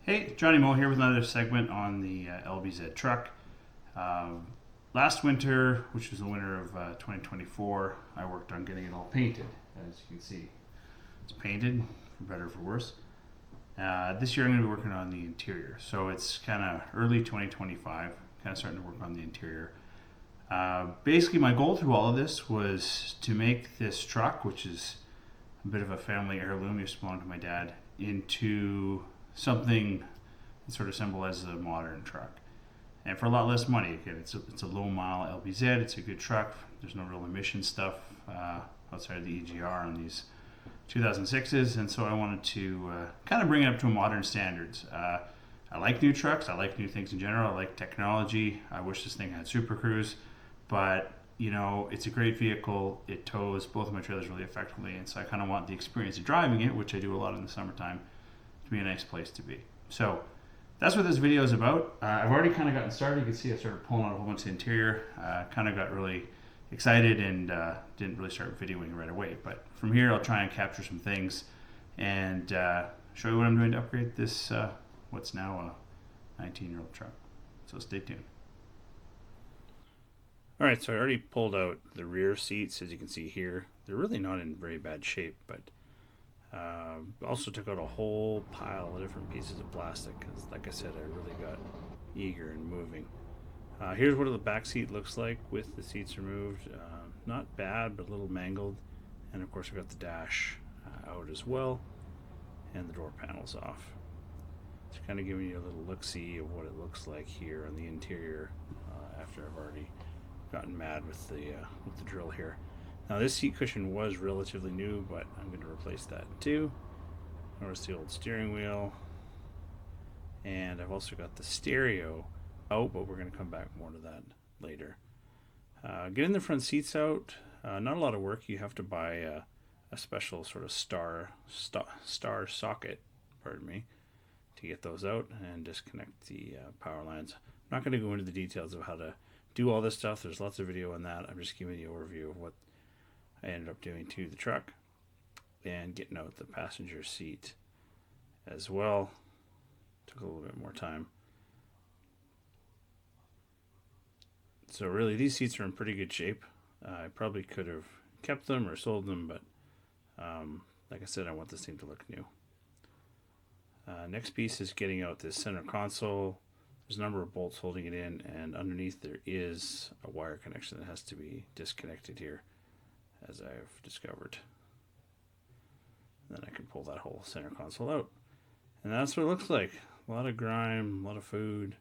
Hey, Johnny Moe here with another segment on the LBZ truck. Um, Last winter, which was the winter of 2024, I worked on getting it all painted. As you can see, it's painted, for better or for worse. This year I'm going to be working on the interior. So it's kind of early 2025, kind of starting to work on the interior. Basically, my goal through all of this was to make this truck, which is a bit of a family heirloom, used to belong to my dad, into something that sort of symbolizes a modern truck. And for a lot less money. Again, it's a low mile LBZ. It's a good truck. There's no real emission stuff outside of the EGR on these 2006s, and so I wanted to kind of bring it up to a modern standards. I like new trucks. I like new things in general. I like technology. I wish this thing had Super Cruise, but it's a great vehicle. It tows both of my trailers really effectively, and so I kind of want the experience of driving it, which I do a lot in the summertime, to be a nice place to be. So that's what this video is about. I've already kind of gotten started. You can see I started pulling out a whole bunch of interior. Kind of got really excited and didn't really start videoing right away. But from here, I'll try and capture some things and show you what I'm doing to upgrade this, what's now a 19-year-old truck. So stay tuned. Alright, so I already pulled out the rear seats, as you can see here. They're really not in very bad shape, but also took out a whole pile of different pieces of plastic because, like I said, I really got eager in moving. Here's what the back seat looks like with the seats removed. Not bad, but a little mangled. And of course, I got the dash out as well, and the door panels off. Just kind of giving you a little look-see of what it looks like here on the interior after I've already gotten mad with the drill here. Now this seat cushion was relatively new, but I'm going to replace that too. Notice the old steering wheel. And I've also got the stereo out, but we're going to come back more to that later. Getting the front seats out, not a lot of work. You have to buy a special sort of star socket, pardon me, to get those out and disconnect the power lines. I'm not going to go into the details of how to do all this stuff. There's lots of video on that. I'm just giving you an overview of what I ended up doing to the truck and getting out the passenger seat as well. Took a little bit more time. So really, these seats are in pretty good shape. I probably could have kept them or sold them, but like I said, I want this thing to look new. Next piece is getting out this center console. There's a number of bolts holding it in, and underneath there is a wire connection that has to be disconnected here, as I've discovered. And then I can pull that whole center console out. And that's what it looks like. A lot of grime, a lot of food,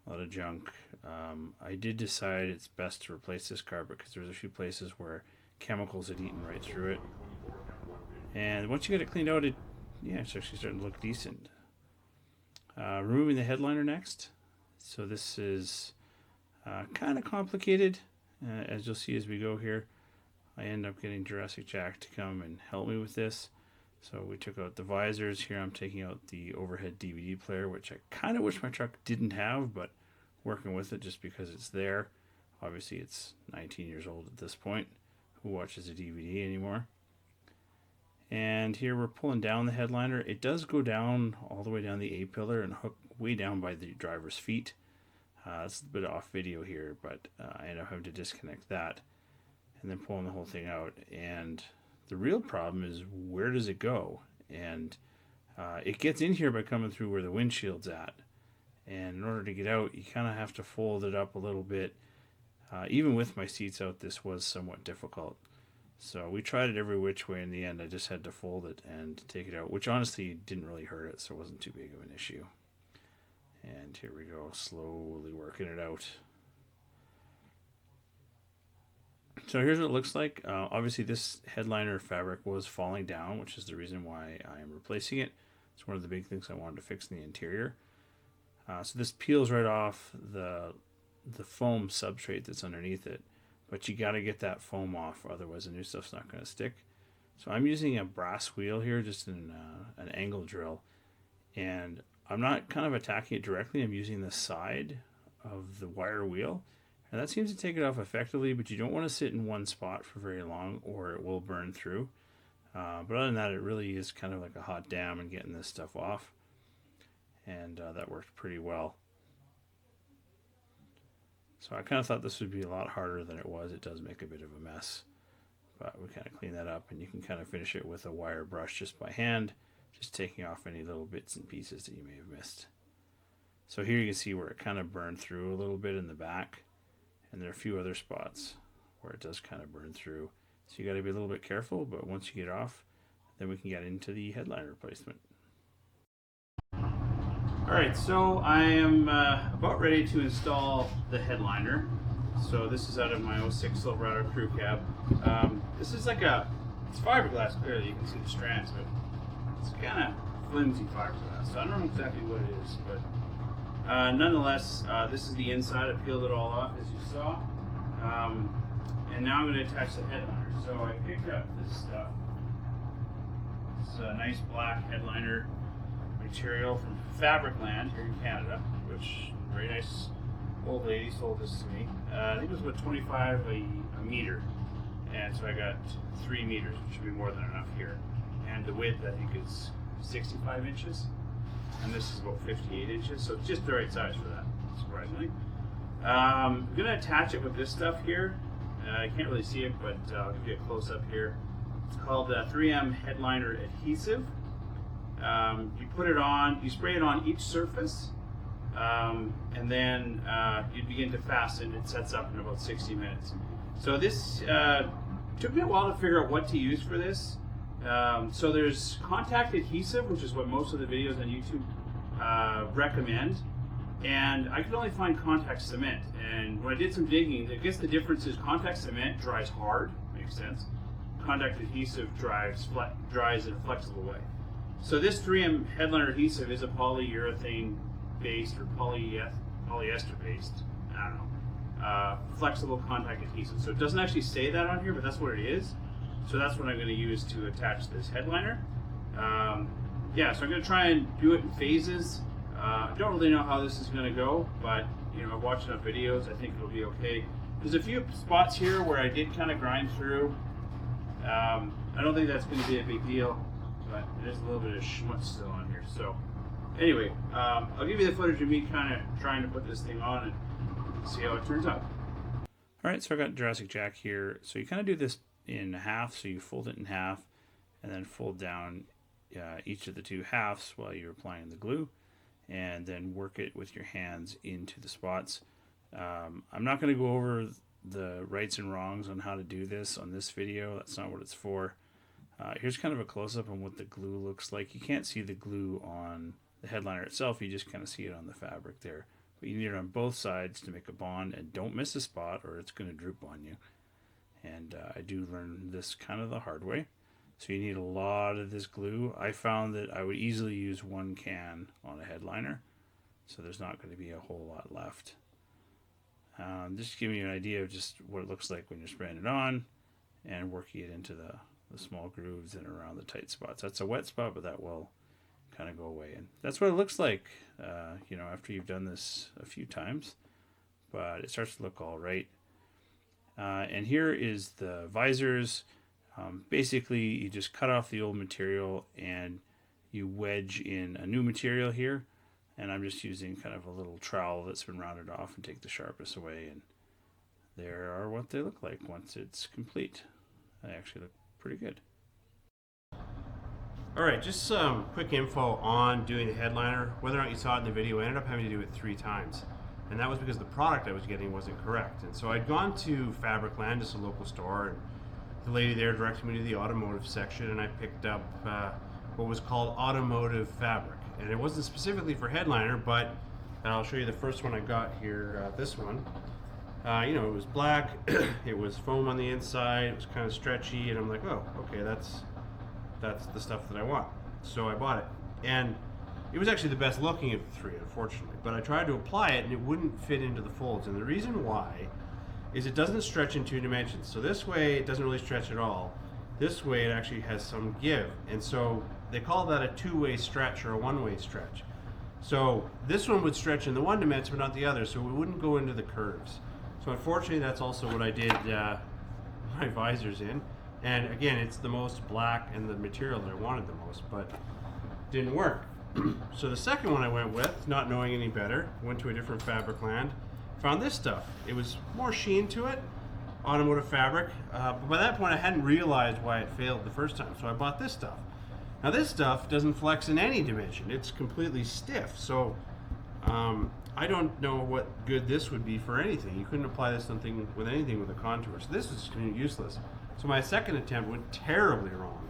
a lot of junk. I did decide it's best to replace this carpet because there's a few places where chemicals had eaten right through it. And once you get it cleaned out, it's actually starting to look decent. Removing the headliner next. So this is kind of complicated, as you'll see as we go here. I end up getting Jurassic Jack to come and help me with this. So we took out the visors. Here I'm taking out the overhead DVD player, which I kind of wish my truck didn't have, but working with it just because it's there. Obviously it's 19 years old at this point. Who watches a DVD anymore? And here we're pulling down the headliner. It does go down all the way down the A-pillar and hook way down by the driver's feet. It's a bit off video here, but I end up having to disconnect that and then pulling the whole thing out. And the real problem is, where does it go? And it gets in here by coming through where the windshield's at. And in order to get out, you kind of have to fold it up a little bit. Even with my seats out, this was somewhat difficult. So we tried it every which way. In the end, I just had to fold it and take it out, which honestly didn't really hurt it, so it wasn't too big of an issue. And here we go, slowly working it out. So here's what it looks like. Obviously, this headliner fabric was falling down, which is the reason why I'm replacing it. It's one of the big things I wanted to fix in the interior. So this peels right off the foam substrate that's underneath it. But you got to get that foam off, otherwise the new stuff's not going to stick. So I'm using a brass wheel here, just an angle drill. And I'm not kind of attacking it directly. I'm using the side of the wire wheel. And that seems to take it off effectively, but you don't want to sit in one spot for very long or it will burn through. But other than that, it really is kind of like a hot dam in getting this stuff off. and that worked pretty well. So I kind of thought this would be a lot harder than it was. It does make a bit of a mess, but we kind of clean that up, and you can kind of finish it with a wire brush just by hand, just taking off any little bits and pieces that you may have missed. So here you can see where it kind of burned through a little bit in the back, and there are a few other spots where it does kind of burn through. So you got to be a little bit careful, but once you get off, then we can get into the headliner replacement. Alright, so I am about ready to install the headliner. So this is out of my 06 Silverado crew cab. This is like it's fiberglass, clearly you can see the strands, but it's kind of flimsy fiberglass. So I don't know exactly what it is, but nonetheless, this is the inside. I peeled it all off, as you saw. And now I'm going to attach the headliner. So I picked up this stuff. It's a nice black headliner material from Fabricland here in Canada, which very nice old lady sold this to me. I think it was about $25 a meter, and so I got 3 meters, which should be more than enough here. And the width I think is 65 inches, and this is about 58 inches, so it's just the right size for that, surprisingly. I'm going to attach it with this stuff here. I can't really see it, but I'll give you a close up here. It's called 3M Headliner Adhesive. You put it on, you spray it on each surface, and then you begin to fasten. It sets up in about 60 minutes. So this took me a while to figure out what to use for this. So there's contact adhesive, which is what most of the videos on YouTube recommend, and I could only find contact cement. And when I did some digging, I guess the difference is contact cement dries hard, makes sense. Contact adhesive dries in a flexible way. So this 3M headliner adhesive is a polyurethane based or polyester based, I don't know, flexible contact adhesive. So it doesn't actually say that on here, but that's what it is. So that's what I'm going to use to attach this headliner. Yeah, so I'm going to try and do it in phases. I don't really know how this is going to go, but you know, I've watched enough videos. I think it'll be okay. There's a few spots here where I did kind of grind through. I don't think that's going to be a big deal, but there's a little bit of schmutz still on here. So anyway, I'll give you the footage of me kind of trying to put this thing on and see how it turns out. All right, so I got Jurassic Jack here. So you kind of do this in half. So you fold it in half and then fold down each of the 2 halves while you're applying the glue, and then work it with your hands into the spots. I'm not going to go over the rights and wrongs on how to do this on this video. That's not what it's for. Here's kind of a close-up on what the glue looks like. You can't see the glue on the headliner itself, you just kind of see it on the fabric there. But you need it on both sides to make a bond, and don't miss a spot or it's going to droop on you. And I do learn this kind of the hard way. So you need a lot of this glue. I found that I would easily use 1 can on a headliner, so there's not going to be a whole lot left. Just to give you an idea of just what it looks like when you're spraying it on and working it into the small grooves and around the tight spots. That's a wet spot, but that will kind of go away. And that's what it looks like, you know, after you've done this a few times, but it starts to look all right. And here is the visors. Basically, you just cut off the old material and you wedge in a new material here. And I'm just using kind of a little trowel that's been rounded off and take the sharpness away. And there are what they look like once it's complete. They actually look pretty good. Alright, just some quick info on doing the headliner. Whether or not you saw it in the video, I ended up having to do it 3 times. And that was because the product I was getting wasn't correct. And so I'd gone to Fabricland, just a local store, and the lady there directed me to the automotive section, and I picked up what was called automotive fabric. And it wasn't specifically for headliner, but I'll show you the first one I got here, this one. You know, it was black, it was foam on the inside, it was kind of stretchy, and I'm like, oh, okay, that's the stuff that I want. So I bought it. And it was actually the best looking of the 3, unfortunately. But I tried to apply it, and it wouldn't fit into the folds. And the reason why is it doesn't stretch in 2 dimensions. So this way, it doesn't really stretch at all. This way, it actually has some give. And so they call that a 2-way stretch or a 1-way stretch. So this one would stretch in the 1 dimension, but not the other, so it wouldn't go into the curves. So unfortunately, that's also what I did my visors in. And again, it's the most black and the material that I wanted the most, but didn't work. So the second one I went with, not knowing any better, went to a different fabric land, found this stuff. It was more sheen to it, automotive fabric, but by that point I hadn't realized why it failed the first time, so I bought this stuff. Now this stuff doesn't flex in any dimension. It's completely stiff, so I don't know what good this would be for anything. You couldn't apply this something with anything with a contour, so this is useless. So my second attempt went terribly wrong.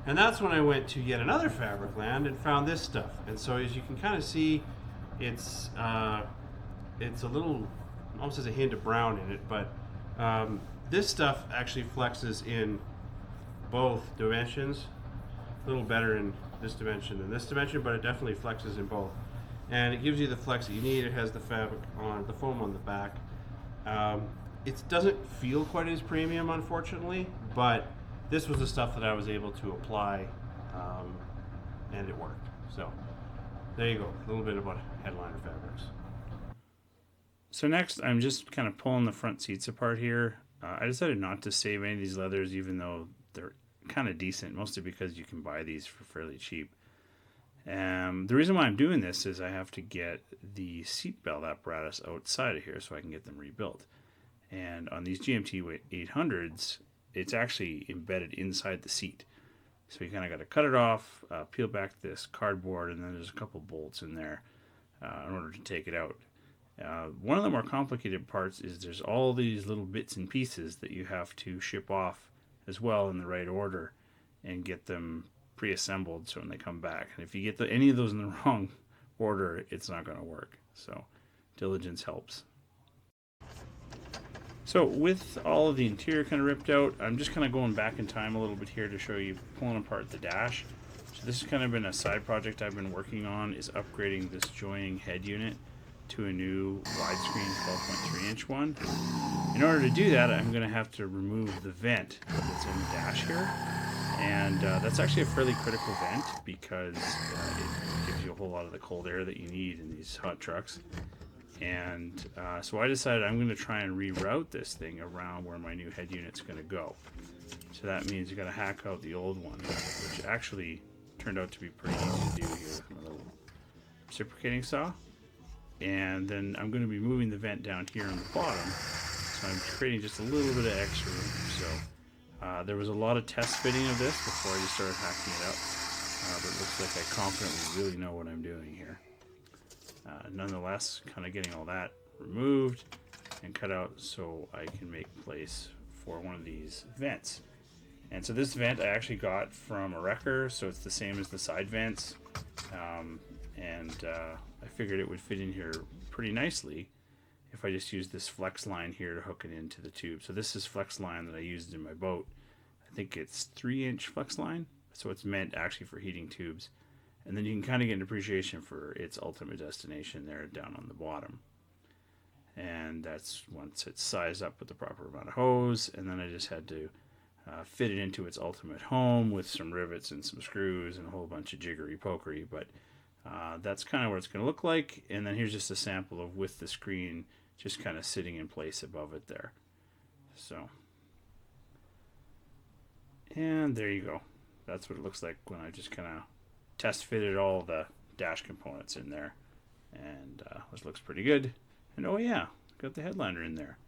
And that's when I went to yet another fabric land and found this stuff. And so as you can kind of see, it's a little, almost has a hint of brown in it, but this stuff actually flexes in both dimensions. A little better in this dimension than this dimension, but it definitely flexes in both. And it gives you the flex that you need. It has the fabric on, the foam on the back. It doesn't feel quite as premium, unfortunately, but this was the stuff that I was able to apply, and it worked. So there you go, a little bit about headliner fabrics. So next, I'm just kind of pulling the front seats apart here. I decided not to save any of these leathers, even though they're kind of decent, mostly because you can buy these for fairly cheap. The reason why I'm doing this is I have to get the seatbelt apparatus outside of here so I can get them rebuilt. And on these GMT 800s, it's actually embedded inside the seat. So you kind of got to cut it off, peel back this cardboard, and then there's a couple bolts in there in order to take it out. One of the more complicated parts is there's all these little bits and pieces that you have to ship off as well in the right order and get them pre-assembled so when they come back. And if you get any of those in the wrong order, it's not going to work. So diligence helps. So with all of the interior kind of ripped out, I'm just kind of going back in time a little bit here to show you pulling apart the dash. So this has kind of been a side project I've been working on, is upgrading this joining head unit to a new widescreen 12.3 inch one. In order to do that, I'm going to have to remove the vent that's in the dash here. And that's actually a fairly critical vent because it gives you a whole lot of the cold air that you need in these hot trucks. And so I decided I'm going to try and reroute this thing around where my new head unit's going to go. So that means you got to hack out the old one, which actually turned out to be pretty easy to do here with my little reciprocating saw. And then I'm going to be moving the vent down here on the bottom, so I'm creating just a little bit of extra room. So there was a lot of test fitting of this before I just started hacking it up, but it looks like I confidently really know what I'm doing here. Nonetheless, kind of getting all that removed and cut out so I can make place for one of these vents. And so this vent I actually got from a wrecker, so it's the same as the side vents. I figured it would fit in here pretty nicely if I just use this flex line here to hook it into the tube. So this is flex line that I used in my boat. I think it's 3-inch flex line, so it's meant actually for heating tubes. And then you can kind of get an appreciation for its ultimate destination there down on the bottom. And that's once it's sized up with the proper amount of hose, and then I just had to fit it into its ultimate home with some rivets and some screws and a whole bunch of jiggery pokery, but that's kind of what it's going to look like. And then here's just a sample of with the screen just kind of sitting in place above it there. So, and there you go. That's what it looks like when I just kind of test fitted all the dash components in there, and this looks pretty good. And oh yeah, got the headliner in there.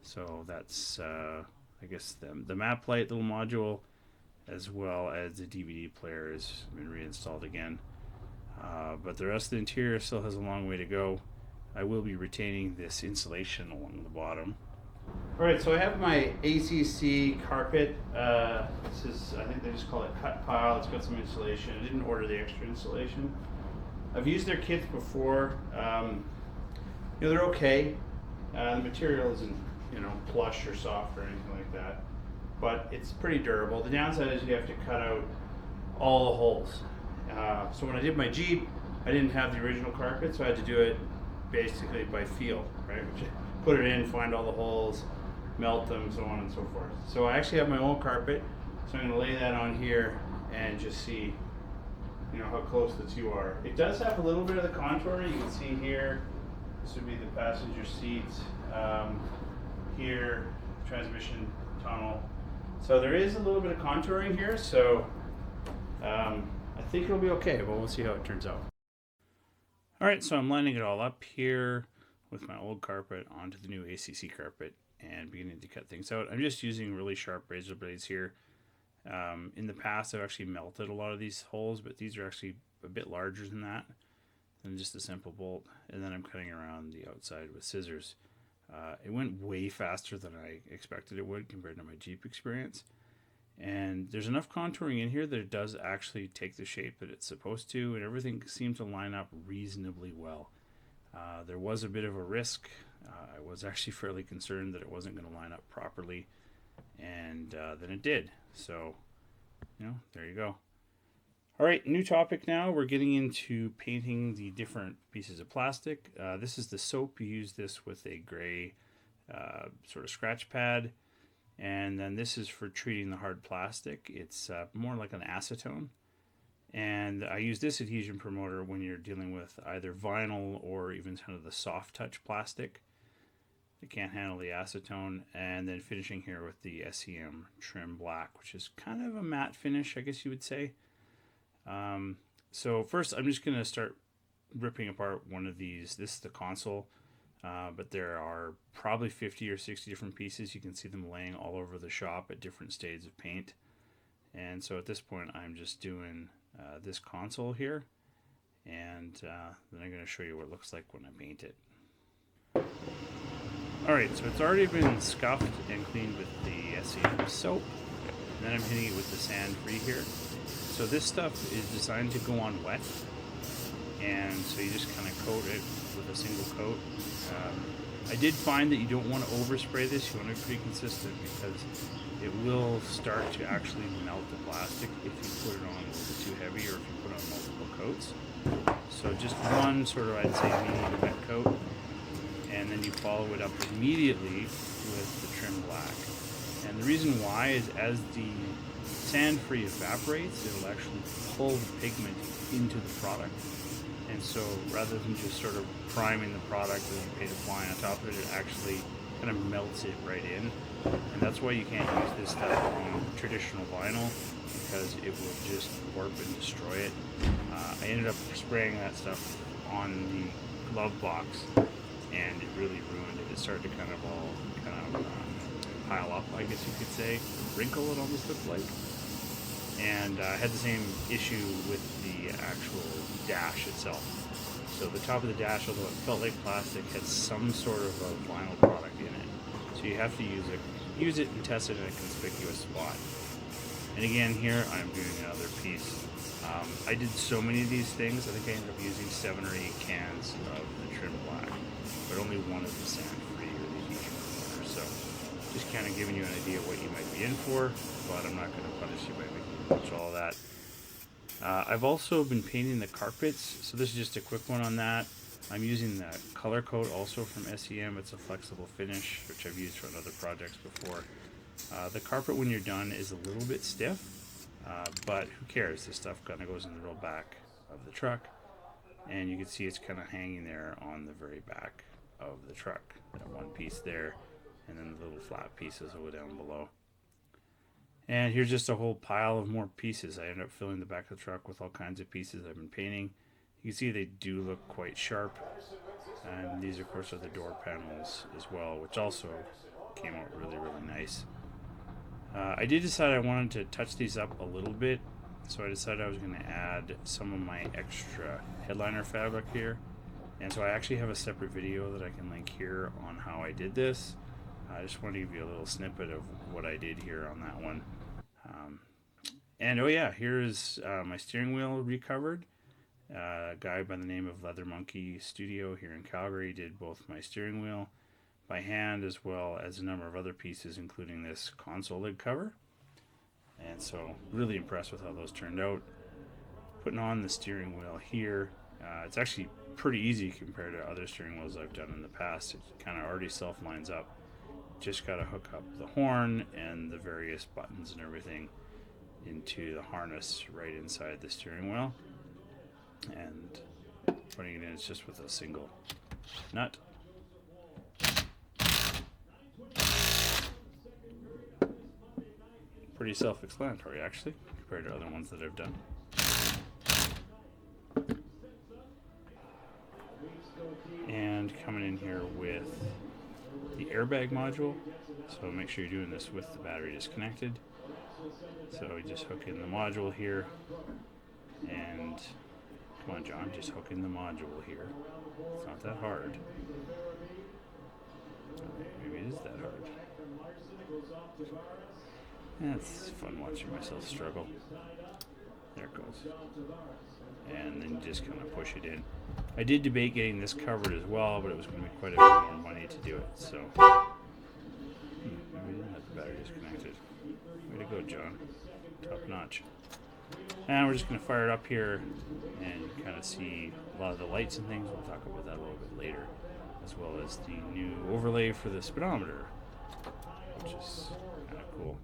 So that's I guess the map light little module, as well as the DVD player, has been reinstalled again. But the rest of the interior still has a long way to go. I will be retaining this insulation along the bottom. Alright, so I have my ACC Carpet. This is, I think they just call it cut pile. It's got some insulation. I didn't order the extra insulation. I've used their kits before. They're okay. The material isn't, plush or soft or anything like that, but it's pretty durable. The downside is you have to cut out all the holes. So when I did my Jeep, I didn't have the original carpet, so I had to do it basically by feel, right? Put it in, find all the holes, melt them, so on and so forth. So I actually have my own carpet, so I'm going to lay that on here and just see, how close the two are. It does have a little bit of the contour. You can see here, this would be the passenger seats. Here, transmission tunnel. So there is a little bit of contouring here, so I think it'll be okay, but we'll see how it turns out. All right, so I'm lining it all up here with my old carpet onto the new ACC carpet and beginning to cut things out. I'm just using really sharp razor blades here. In the past, I've actually melted a lot of these holes, but these are actually a bit larger than that, than just a simple bolt. And then I'm cutting around the outside with scissors. It went way faster than I expected it would compared to my Jeep experience. And there's enough contouring in here that it does actually take the shape that it's supposed to, and everything seemed to line up reasonably well. There was a bit of a risk. I was actually fairly concerned that it wasn't going to line up properly, and then it did. So, there you go. All right, new topic now. We're getting into painting the different pieces of plastic. This is the soap. You use this with a gray sort of scratch pad. And then this is for treating the hard plastic. It's more like an acetone. And I use this adhesion promoter when you're dealing with either vinyl or even kind of the soft touch plastic. It can't handle the acetone. And then finishing here with the SEM trim black, which is kind of a matte finish, I guess you would say. So first I'm just going to start ripping apart one of these. This is the console. But there are probably 50 or 60 different pieces. You can see them laying all over the shop at different stages of paint. And so at this point, I'm just doing this console here. And then I'm going to show you what it looks like when I paint it. Alright, so it's already been scuffed and cleaned with the SEM soap. And then I'm hitting it with the sand free here. So this stuff is designed to go on wet. And so you just kind of coat it with a single coat. I did find that you don't want to overspray this. You want to be pretty consistent because it will start to actually melt the plastic if you put it on a little bit too heavy or if you put on multiple coats. So just one sort of, I'd say, medium wet coat, and then you follow it up immediately with the trim black. And the reason why is as the sand-free evaporates, it'll actually pull the pigment into the product. And so rather than just sort of priming the product and you paint a fly on top of it, it actually kind of melts it right in. And that's why you can't use this stuff on traditional vinyl, because it will just warp and destroy it. I ended up spraying that stuff on the glove box, and it really ruined it. It started to kind of pile up, I guess you could say, wrinkle it almost looked like. And I had the same issue with the actual dash itself. So the top of the dash, although it felt like plastic, had some sort of a vinyl product in it. So you have to use it and test it in a conspicuous spot. And again, here I'm doing another piece. I did so many of these things, I think I ended up using 7 or 8 cans of the trim black, but only one of the sand-free or the adhesion promoter. So just kind of giving you an idea of what you might be in for, but I'm not going to punish you by making you watch all that. I've also been painting the carpets, so this is just a quick one on that. I'm using the color coat also from SEM. It's a flexible finish, which I've used for other projects before. The carpet, when you're done, is a little bit stiff, but who cares? This stuff kind of goes in the real back of the truck, and you can see it's kind of hanging there on the very back of the truck. That one piece there, and then the little flat pieces will go down below. And here's just a whole pile of more pieces. I ended up filling the back of the truck with all kinds of pieces I've been painting. You can see they do look quite sharp. And these, of course, are the door panels as well, which also came out really, really nice. I did decide I wanted to touch these up a little bit, so I decided I was going to add some of my extra headliner fabric here. And so I actually have a separate video that I can link here on how I did this. I just want to give you a little snippet of what I did here on that one. And oh yeah, here's my steering wheel recovered. A guy by the name of Leather Monkey Studio here in Calgary did both my steering wheel by hand as well as a number of other pieces, including this console lid cover. And so really impressed with how those turned out. Putting on the steering wheel here, it's actually pretty easy compared to other steering wheels I've done in the past. It kind of already self-lines up. Just got to hook up the horn and the various buttons and everything into the harness right inside the steering wheel. And putting it in is just with a single nut. Pretty self-explanatory, actually, compared to other ones that I've done. and coming in here with the airbag module. So make sure you're doing this with the battery disconnected. So we just hook in the module here, and come on, John, just hook in the module here. It's not that hard. Maybe it is that hard. It's fun watching myself struggle. There it goes. And then you just kind of push it in. I did debate getting this covered as well, but it was going to be quite a bit more money to do it. So we didn't have the battery disconnected. Way to go, John. Top notch. And we're just going to fire it up here and kind of see a lot of the lights and things. We'll talk about that a little bit later, as well as the new overlay for the speedometer, which is kind of cool.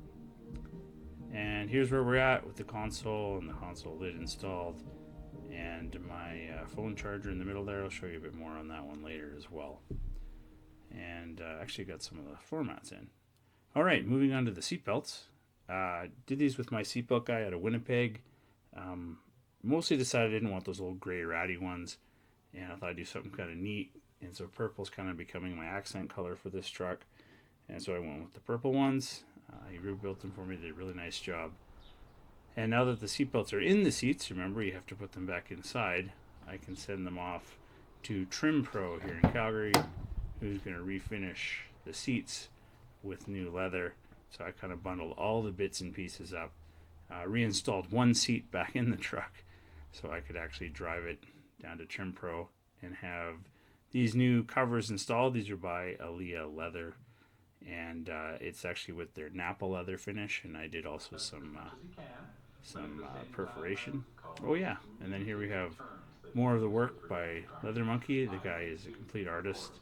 And here's where we're at with the console and the console lid installed, and my phone charger in the middle there. I'll show you a bit more on that one later as well. And actually got some of the floor mats in. All right, moving on to the seat belts. Did these with my seatbelt guy out of Winnipeg. Mostly decided I didn't want those old gray ratty ones, and I thought I'd do something kind of neat. And so purple's kind of becoming my accent color for this truck, and so I went with the purple ones. He rebuilt them for me, did a really nice job. And now that the seat belts are in the seats, remember you have to put them back inside, I can send them off to Trim Pro here in Calgary, who's going to refinish the seats with new leather. So I kind of bundled all the bits and pieces up, reinstalled one seat back in the truck so I could actually drive it down to Trim Pro and have these new covers installed. These are by Alea Leather, and it's actually with their Napa leather finish, and I did also some perforation. Oh yeah, and then here we have more of the work by Leather Monkey. The guy is a complete artist,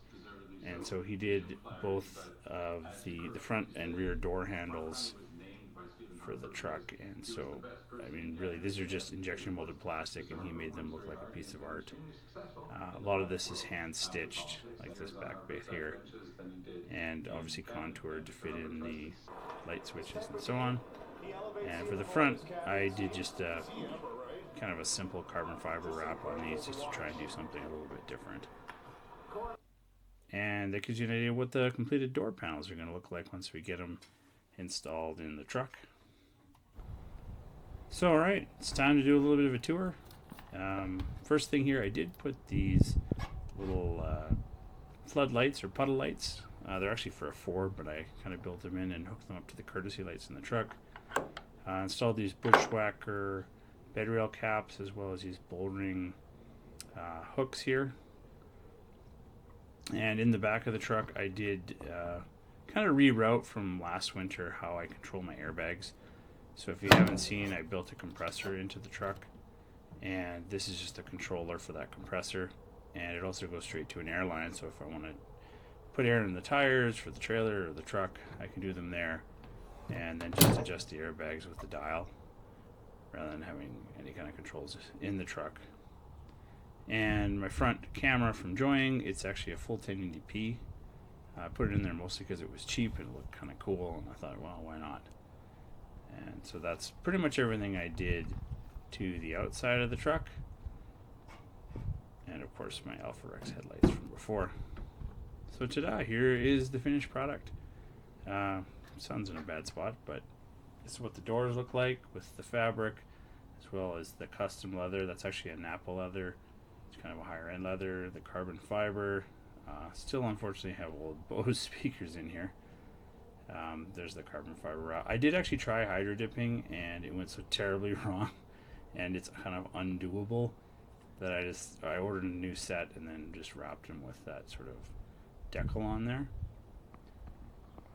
and so he did both of the front and rear door handles for the truck. And so, I mean, really, these are just injection molded plastic, and he made them look like a piece of art. A lot of this is hand stitched, like this back bit here, and obviously contoured to fit in the light switches and so on. And for the front, I did just kind of a simple carbon fiber wrap on these, just to try and do something a little bit different. And that gives you an idea what the completed door panels are going to look like once we get them installed in the truck. So alright, it's time to do a little bit of a tour. First thing here, I did put these little floodlights or puddle lights. They're actually for a Ford, but I kind of built them in and hooked them up to the courtesy lights in the truck. Installed these Bushwhacker bed rail caps, as well as these bullring hooks here. And in the back of the truck, I did kind of reroute from last winter how I control my airbags. So if you haven't seen, I built a compressor into the truck, and this is just a controller for that compressor, and it also goes straight to an air line. So if I want to put air in the tires for the trailer or the truck, I can do them there, and then just adjust the airbags with the dial rather than having any kind of controls in the truck. And my front camera from Joying, it's actually a full 1080p. I put it in there mostly because it was cheap and it looked kind of cool, and I thought, well, why not? And so that's pretty much everything I did to the outside of the truck. And of course my Alpha Rex headlights from before. So ta-da, here is the finished product. Sun's in a bad spot, but this is what the doors look like with the fabric, as well as the custom leather. That's actually a Napa leather. It's kind of a higher end leather. The carbon fiber. Still unfortunately have old Bose speakers in here. There's the carbon fiber. I did actually try hydro dipping, and it went so terribly wrong, and it's kind of undoable that I ordered a new set and then just wrapped them with that sort of decal on there.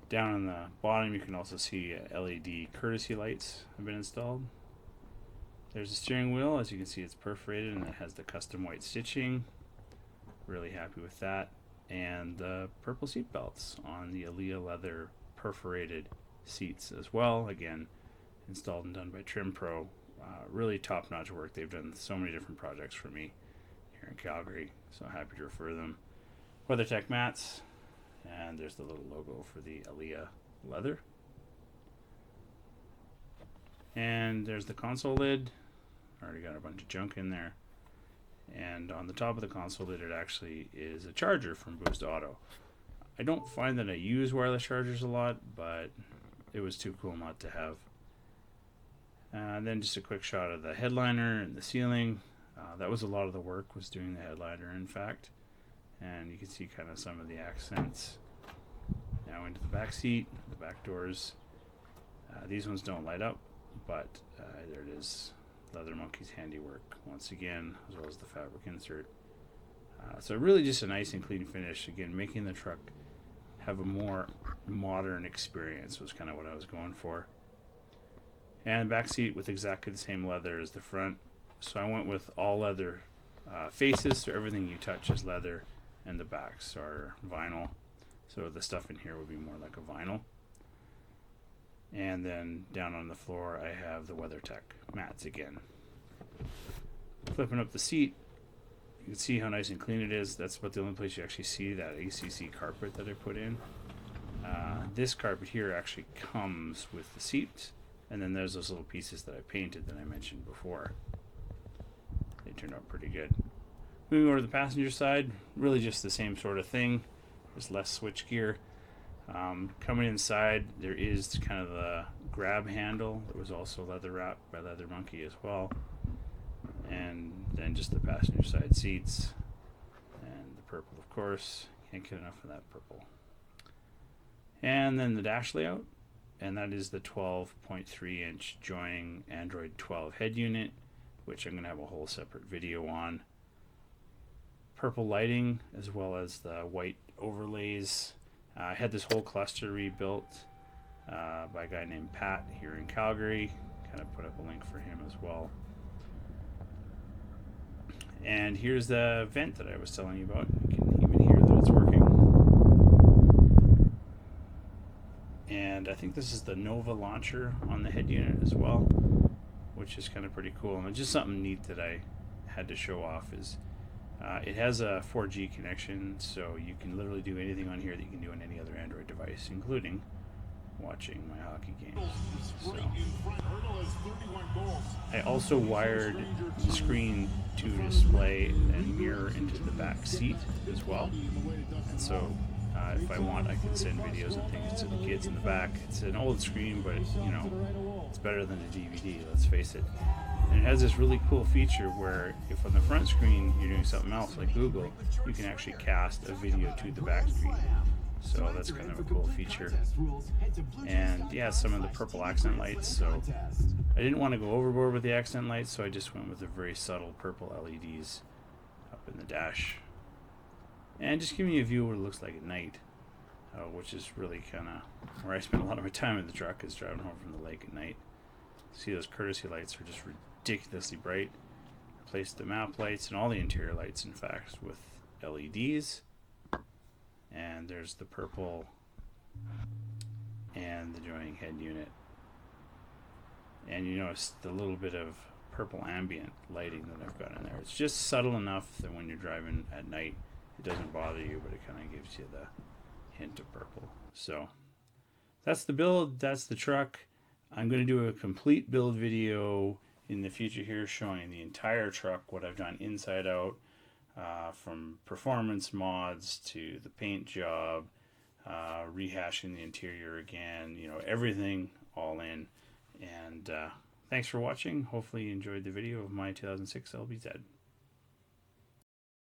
Down on the bottom, you can also see LED courtesy lights have been installed. There's the steering wheel. As you can see, it's perforated, and it has the custom white stitching. Really happy with that. And the purple seat belts on the Alea Leather perforated seats as well. Again, installed and done by Trim Pro. Really top-notch work. They've done so many different projects for me here in Calgary, so happy to refer them. WeatherTech mats, and there's the little logo for the Alea Leather. And there's the console lid. Already got a bunch of junk in there. And on the top of the console it actually is a charger from Boost Auto. I don't find that I use wireless chargers a lot, but it was too cool not to have. And then just a quick shot of the headliner and the ceiling. That was a lot of the work, was doing the headliner, in fact. And you can see kind of some of the accents. Now into the back seat, the back doors. These ones don't light up, but there it is. Leather Monkey's handiwork once again, as well as the fabric insert. So really just a nice and clean finish. Again, making the truck have a more modern experience was kind of what I was going for. And back seat with exactly the same leather as the front. So I went with all leather faces, so everything you touch is leather, and the backs are vinyl. So the stuff in here would be more like a vinyl. And then down on the floor I have the WeatherTech mats again. Flipping up the seat, you can see how nice and clean it is. That's about the only place you actually see that ACC carpet that I put in. This carpet here actually comes with the seat, and then there's those little pieces that I painted that I mentioned before. They turned out pretty good. Moving over to the passenger side, really just the same sort of thing. There's less switch gear. Coming inside, there is kind of the grab handle that was also leather wrapped by Leather Monkey as well. And then just the passenger side seats. And the purple, of course. Can't get enough of that purple. And then the dash layout. And that is the 12.3 inch joining Android 12 head unit, which I'm going to have a whole separate video on. Purple lighting, as well as the white overlays. I had this whole cluster rebuilt by a guy named Pat here in Calgary. Kind of put up a link for him as well. And here's the vent that I was telling you about. You can even hear that it's working. And I think this is the Nova launcher on the head unit as well, which is kind of pretty cool. And just something neat that I had to show off is it has a 4G connection, so you can literally do anything on here that you can do on any other Android device, including watching my hockey games. So I also wired the screen to display and mirror into the back seat as well. And so if I want, I can send videos and things to the kids in the back. It's an old screen, but you know, it's better than a DVD, let's face it. And it has this really cool feature where if on the front screen you're doing something else like Google, you can actually cast a video to the back screen. So that's kind of a cool feature. And yeah, some of the purple accent lights. So I didn't want to go overboard with the accent lights, so I just went with the very subtle purple LEDs up in the dash. And just giving you a view of what it looks like at night, which is really kind of where I spend a lot of my time in the truck, is driving home from the lake at night. See, those courtesy lights are just ridiculously bright. Replaced the map lights and all the interior lights, in fact, with LEDs. And there's the purple and the joining head unit. And you notice the little bit of purple ambient lighting that I've got in there. It's just subtle enough that when you're driving at night, it doesn't bother you, but it kind of gives you the hint of purple. So that's the build, that's the truck. I'm going to do a complete build video in the future here showing the entire truck, what I've done inside out, from performance mods to the paint job, rehashing the interior again, you know, everything all in. And thanks for watching. Hopefully you enjoyed the video of my 2006 LBZ.